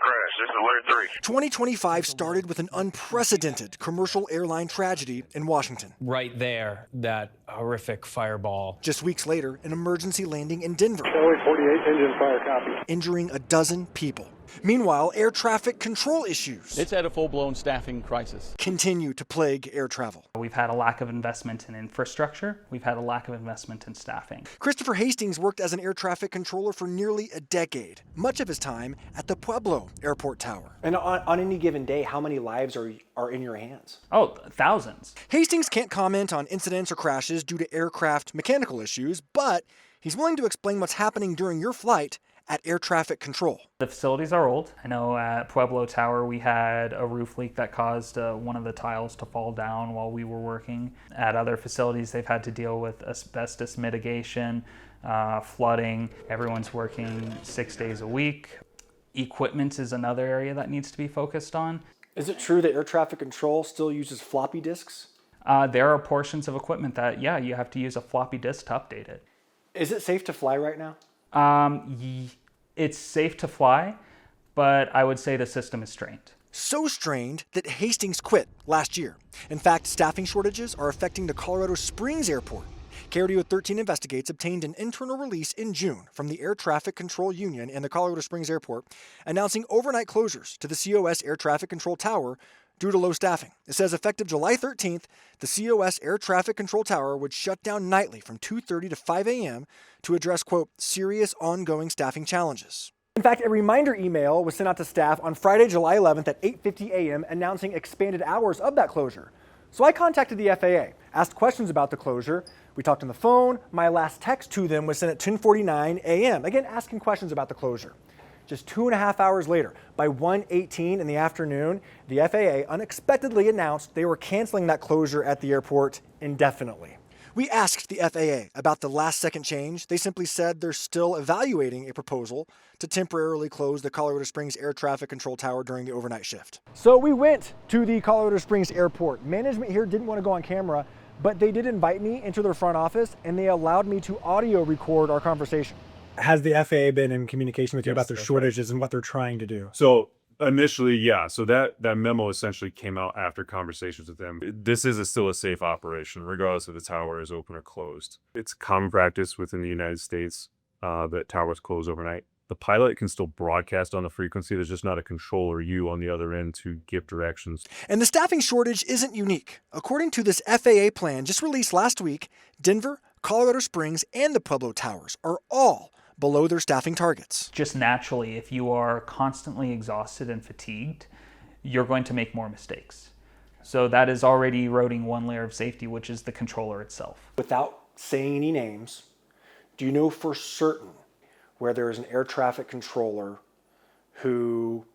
Crash. This is Alert 3. 2025 started with an unprecedented commercial airline tragedy in Washington. Right there, that horrific fireball. Just weeks later, an emergency landing in Denver. Kelly 48, engine fire, copy. Injuring a dozen people. Meanwhile, air traffic control issues. It's at a full-blown staffing crisis. Continue to plague air travel. We've had a lack of investment in infrastructure. We've had a lack of investment in staffing. Christopher Hastings worked as an air traffic controller for nearly a decade, much of his time at the Pueblo Airport Tower. And on any given day, how many lives are in your hands? Oh, thousands. Hastings can't comment on incidents or crashes due to aircraft mechanical issues, but he's willing to explain what's happening during your flight at air traffic control. The facilities are old. I know at Pueblo Tower we had a roof leak that caused one of the tiles to fall down while we were working. At other facilities they've had to deal with asbestos mitigation, flooding. Everyone's working 6 days a week. Equipment is another area that needs to be focused on. Is it true that air traffic control still uses floppy disks? There are portions of equipment that, yeah, you have to use a floppy disk to update it. Is it safe to fly right now? It's safe to fly, but I would say the system is strained. So strained that Hastings quit last year. In fact, staffing shortages are affecting the Colorado Springs Airport. KRDO13 Investigates obtained an internal release in June from the Air Traffic Control Union and the Colorado Springs Airport announcing overnight closures to the COS Air Traffic Control Tower due to low staffing. It says effective July 13th, the COS Air Traffic Control Tower would shut down nightly from 2:30 to 5 a.m. to address, quote, serious ongoing staffing challenges. In fact, a reminder email was sent out to staff on Friday, July 11th at 8:50 a.m. announcing expanded hours of that closure. So I contacted the FAA, asked questions about the closure. We talked on the phone. My last text to them was sent at 10:49 a.m., again asking questions about the closure. Just 2.5 hours later, by 1:18 in the afternoon, the FAA unexpectedly announced they were canceling that closure at the airport indefinitely. We asked the FAA about the last-second change. They simply said they're still evaluating a proposal to temporarily close the Colorado Springs Air Traffic Control Tower during the overnight shift. So we went to the Colorado Springs Airport. Management here didn't want to go on camera, but they did invite me into their front office, and they allowed me to audio record our conversation. Has the FAA been in communication with you about their shortages and what they're trying to do? So initially, yeah. So that memo essentially came out after conversations with them. This is still a safe operation, regardless if the tower is open or closed. It's common practice within the United States that towers close overnight. The pilot can still broadcast on the frequency. There's just not a controller, you on the other end, to give directions. And the staffing shortage isn't unique. According to this FAA plan just released last week, Denver, Colorado Springs, and the Pueblo Towers are all below their staffing targets. Just naturally, if you are constantly exhausted and fatigued, you're going to make more mistakes. So that is already eroding one layer of safety, which is the controller itself. Without saying any names, do you know for certain where there is an air traffic controller who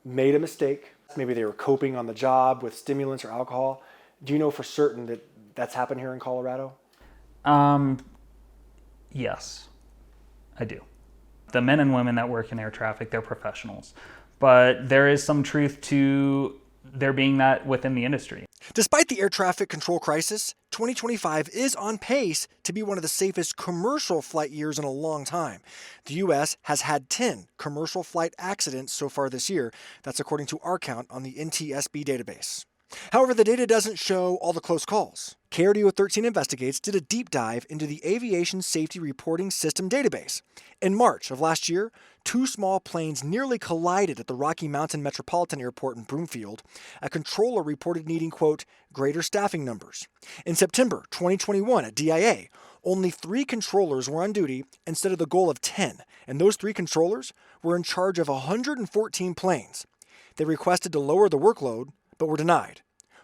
made a mistake? Maybe they were coping on the job with stimulants or alcohol. Do you know for certain that that's happened here in Colorado? Yes. I do. The men and women that work in air traffic, they're professionals. But there is some truth to there being that within the industry. Despite the air traffic control crisis, 2025 is on pace to be one of the safest commercial flight years in a long time. The U.S. has had 10 commercial flight accidents so far this year. That's according to our count on the NTSB database. However, the data doesn't show all the close calls. KRDO13 Investigates did a deep dive into the Aviation Safety Reporting System database. In March of last year, 2 small planes nearly collided at the Rocky Mountain Metropolitan Airport in Broomfield. A controller reported needing, quote, greater staffing numbers. In September 2021 at DIA, only 3 controllers were on duty instead of the goal of 10, and those 3 controllers were in charge of 114 planes. They requested to lower the workload, but were denied.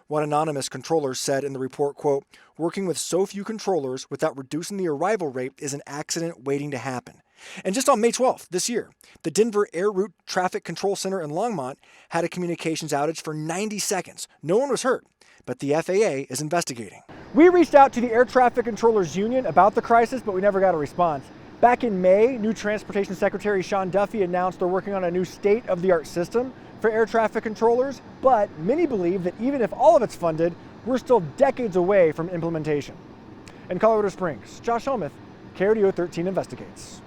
One anonymous controller said in the report, quote, working with so few controllers without reducing the arrival rate is an accident waiting to happen. And just on May 12th this year, the Denver Air Route Traffic Control Center in Longmont had a communications outage for 90 seconds. No one was hurt, but the FAA is investigating. We reached out to the Air Traffic Controllers Union about the crisis, but we never got a response. Back in May, new Transportation Secretary Sean Duffy announced they're working on a new state-of-the-art system for air traffic controllers, but many believe that even if all of it's funded, we're still decades away from implementation. In Colorado Springs, Josh Helmuth, KRDO13 Investigates.